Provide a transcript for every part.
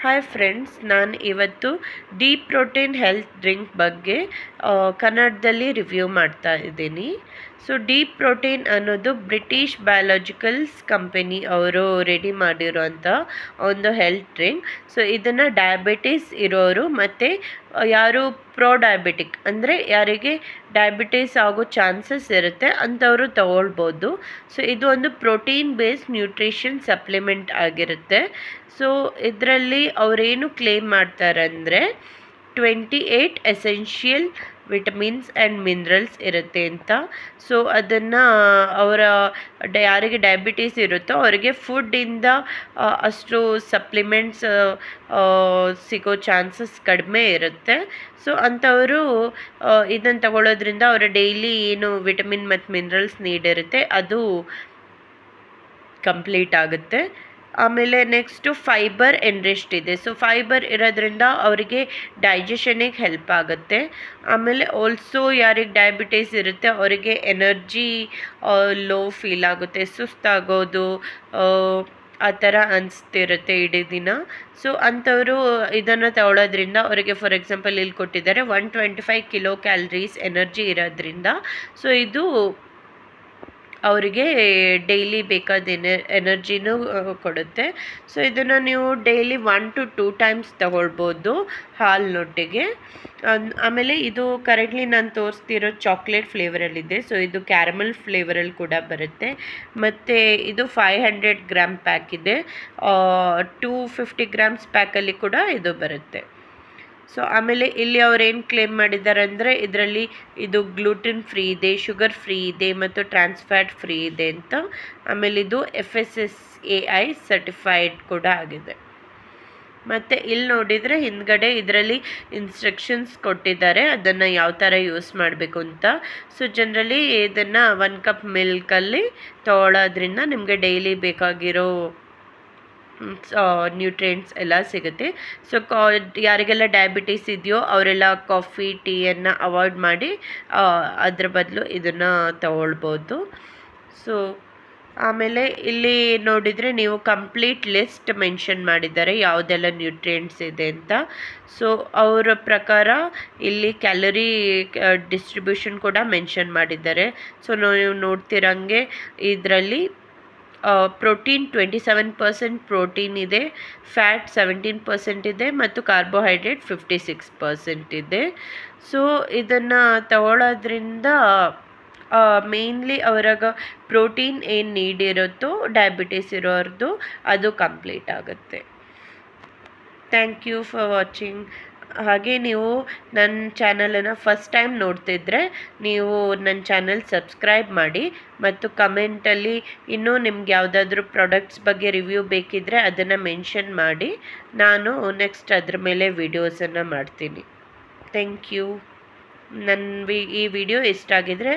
Hi friends, ನಾನು ಇವತ್ತು d-protin health drink ಬಗ್ಗೆ ಕನ್ನಡದಲ್ಲಿ ರಿವ್ಯೂ ಮಾಡ್ತಾ ಇದ್ದೀನಿ. ಸೊ d-protin ಅನ್ನೋದು ಬ್ರಿಟಿಷ್ ಬಯಾಲಜಿಕಲ್ಸ್ ಕಂಪನಿ ಅವರು ರೆಡಿ ಮಾಡಿರೋಂಥ ಒಂದು ಹೆಲ್ತ್ ಡ್ರಿಂಕ್. ಸೊ ಇದನ್ನು ಡಯಾಬಿಟಿಸ್ ಇರೋರು ಮತ್ತು ಯಾರು ಪ್ರೋ ಡಯಾಬಿಟಿಕ್ ಅಂದರೆ ಯಾರಿಗೆ ಡಯಾಬಿಟಿಸ್ ಆಗೋ ಚಾನ್ಸಸ್ ಇರುತ್ತೆ ಅಂಥವರು ತಗೊಳ್ಬೋದು. ಸೊ ಇದು ಒಂದು ಪ್ರೋಟೀನ್ ಬೇಸ್ಡ್ ನ್ಯೂಟ್ರಿಷನ್ ಸಪ್ಲಿಮೆಂಟ್ ಆಗಿರುತ್ತೆ. ಸೊ ಇದರಲ್ಲಿ ಅವರೇನು ಕ್ಲೇಮ್ ಮಾಡ್ತಾರಂದರೆ 28 ಎಸೆನ್ಷಿಯಲ್ ವಿಟಮಿನ್ಸ್ ಆ್ಯಂಡ್ ಮಿನರಲ್ಸ್ ಇರುತ್ತೆ ಅಂತ. ಸೊ ಅದನ್ನು ಅವರ ಯಾರಿಗೆ ಡಯಾಬಿಟೀಸ್ ಇರುತ್ತೋ ಅವರಿಗೆ ಫುಡ್ಡಿಂದ ಅಷ್ಟು ಸಪ್ಲಿಮೆಂಟ್ಸ್ ಸಿಗೋ ಚಾನ್ಸಸ್ ಕಡಿಮೆ ಇರುತ್ತೆ. ಸೊ ಅಂಥವರು ಇದನ್ನು ತಗೊಳ್ಳೋದ್ರಿಂದ ಅವರ ಡೈಲಿ ಏನು ವಿಟಮಿನ್ ಮತ್ತು ಮಿನರಲ್ಸ್ ನೀಡ್ ಇರುತ್ತೆ ಅದು ಕಂಪ್ಲೀಟ್ ಆಗುತ್ತೆ. ಆಮೇಲೆ ನೆಕ್ಸ್ಟು ಫೈಬರ್ ಎನ್ರಿಚ್ಡ್ ಇದೆ. ಸೊ ಫೈಬರ್ ಇರೋದ್ರಿಂದ ಅವರಿಗೆ ಡೈಜೆಷನಿಗೆ ಹೆಲ್ಪ್ ಆಗುತ್ತೆ. ಆಮೇಲೆ ಆಲ್ಸೋ ಯಾರಿಗೆ ಡಯಾಬಿಟೀಸ್ ಇರುತ್ತೆ ಅವರಿಗೆ ಎನರ್ಜಿ ಲೋ ಫೀಲ್ ಆಗುತ್ತೆ, ಸುಸ್ತಾಗೋದು ಆ ಥರ ಅನಿಸ್ತಿರುತ್ತೆ ಇಡೀ ದಿನ. ಸೊ ಅಂಥವರು ಇದನ್ನು ತಗೊಳ್ಳೋದ್ರಿಂದ ಅವರಿಗೆ ಫಾರ್ ಎಕ್ಸಾಂಪಲ್ ಇಲ್ಲಿ ಕೊಟ್ಟಿದ್ದಾರೆ 125 ಕಿಲೋ ಕ್ಯಾಲರೀಸ್ ಎನರ್ಜಿ ಇರೋದ್ರಿಂದ ಸೊ ಇದು ಅವರಿಗೆ ಡೈಲಿ ಬೇಕಾದ ಎನರ್ಜಿನೂ ಕೊಡುತ್ತೆ. ಸೊ ಇದನ್ನು ನೀವು ಡೈಲಿ 1 to 2 ಟೈಮ್ಸ್ ತಗೊಳ್ಬೋದು ಹಾಲಿನೊಟ್ಟಿಗೆ. ಆಮೇಲೆ ಇದು ಕರೆಂಟ್ಲಿ ನಾನು ತೋರಿಸ್ತಿರೋ ಚಾಕ್ಲೇಟ್ ಫ್ಲೇವರಲ್ಲಿದೆ. ಸೊ ಇದು ಕ್ಯಾರಮಲ್ ಫ್ಲೇವರಲ್ಲಿ ಕೂಡ ಬರುತ್ತೆ. ಮತ್ತು ಇದು 500 ಗ್ರಾಮ್ ಪ್ಯಾಕ್ ಇದೆ. 250 ಗ್ರಾಮ್ಸ್ ಪ್ಯಾಕಲ್ಲಿ ಕೂಡ ಇದು ಬರುತ್ತೆ. ಸೊ ಆಮೇಲೆ ಇಲ್ಲಿ ಅವ್ರೇನು ಕ್ಲೇಮ್ ಮಾಡಿದ್ದಾರೆ ಅಂದರೆ ಇದರಲ್ಲಿ ಇದು ಗ್ಲೂಟೆನ್ ಫ್ರೀ ಇದೆ, ಶುಗರ್ ಫ್ರೀ ಇದೆ ಮತ್ತು ಟ್ರಾನ್ಸ್ಫ್ಯಾಟ್ ಫ್ರೀ ಇದೆ ಅಂತ. ಆಮೇಲೆ ಇದು FSSAI ಸರ್ಟಿಫೈಡ್ ಕೂಡ ಆಗಿದೆ. ಮತ್ತು ಇಲ್ಲಿ ನೋಡಿದರೆ ಹಿಂದ್ಗಡೆ ಇದರಲ್ಲಿ ಇನ್ಸ್ಟ್ರಕ್ಷನ್ಸ್ ಕೊಟ್ಟಿದ್ದಾರೆ ಅದನ್ನು ಯಾವ ಥರ ಯೂಸ್ ಮಾಡಬೇಕು ಅಂತ. ಸೊ ಜನರಲಿ ಇದನ್ನು 1 ಕಪ್ ಮಿಲ್ಕಲ್ಲಿ ತೊಗೊಳೋದ್ರಿಂದ ನಿಮಗೆ ಡೈಲಿ ಬೇಕಾಗಿರೋ ನ್ಯೂಟ್ರಿಯೆಂಟ್ಸ್ ಎಲ್ಲ ಸಿಗುತ್ತೆ. ಸೊ ಯಾರಿಗೆಲ್ಲ ಡಯಾಬಿಟೀಸ್ ಇದೆಯೋ ಅವರೆಲ್ಲ ಕಾಫಿ ಟೀಯನ್ನು ಅವಾಯ್ಡ್ ಮಾಡಿ ಅದ್ರ ಬದಲು ಇದನ್ನು ತಗೊಳ್ಬೋದು. ಸೊ ಆಮೇಲೆ ಇಲ್ಲಿ ನೋಡಿದರೆ ನೀವು ಕಂಪ್ಲೀಟ್ ಲಿಸ್ಟ್ ಮೆನ್ಷನ್ ಮಾಡಿದ್ದಾರೆ ಯಾವುದೆಲ್ಲ ನ್ಯೂಟ್ರಿಯೆಂಟ್ಸ್ ಇದೆ ಅಂತ. ಸೊ ಅವರ ಪ್ರಕಾರ ಇಲ್ಲಿ ಕ್ಯಾಲರಿ ಡಿಸ್ಟ್ರಿಬ್ಯೂಷನ್ ಕೂಡ ಮೆನ್ಷನ್ ಮಾಡಿದ್ದಾರೆ. ಸೊ ನೀವು ನೋಡ್ತಿರಂಗೆ ಇದರಲ್ಲಿ ಪ್ರೋಟೀನ್ 27% ಪ್ರೋಟೀನ್ ಇದೆ, ಫ್ಯಾಟ್ 17% ಇದೆ ಮತ್ತು ಕಾರ್ಬೋಹೈಡ್ರೇಟ್ 56% ಇದೆ. ಸೊ ಇದನ್ನು ತಗೊಳ್ಳೋದ್ರಿಂದ ಮೇನ್ಲಿ ಅವ್ರಿಗೆ ಪ್ರೋಟೀನ್ ಏನು ನೀಡ್ ಇರುತ್ತೋ ಡಯಾಬಿಟಿಸ್ ಇರೋರ್ದು ಅದು ಕಂಪ್ಲೀಟ್ ಆಗುತ್ತೆ. Thank you for watching. ಹಾಗೆ ನೀವು ನನ್ನ ಚಾನಲನ್ನು ಫಸ್ಟ್ ಟೈಮ್ ನೋಡ್ತಿದ್ರೆ ನೀವು ನನ್ನ ಚಾನಲ್ ಸಬ್ಸ್ಕ್ರೈಬ್ ಮಾಡಿ ಮತ್ತು ಕಮೆಂಟಲ್ಲಿ ಇನ್ನೂ ನಿಮ್ಗೆ ಯಾವುದಾದ್ರೂ ಪ್ರಾಡಕ್ಟ್ಸ್ ಬಗ್ಗೆ ರಿವ್ಯೂ ಬೇಕಿದ್ದರೆ ಅದನ್ನು ಮೆನ್ಷನ್ ಮಾಡಿ. ನಾನು ನೆಕ್ಸ್ಟ್ ಅದ್ರ ಮೇಲೆ ವಿಡಿಯೋಸನ್ನು ಮಾಡ್ತೀನಿ. Thank you. ಈ ವಿಡಿಯೋ ಇಷ್ಟ ಆಗಿದರೆ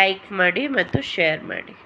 ಲೈಕ್ ಮಾಡಿ ಮತ್ತು ಶೇರ್ ಮಾಡಿ.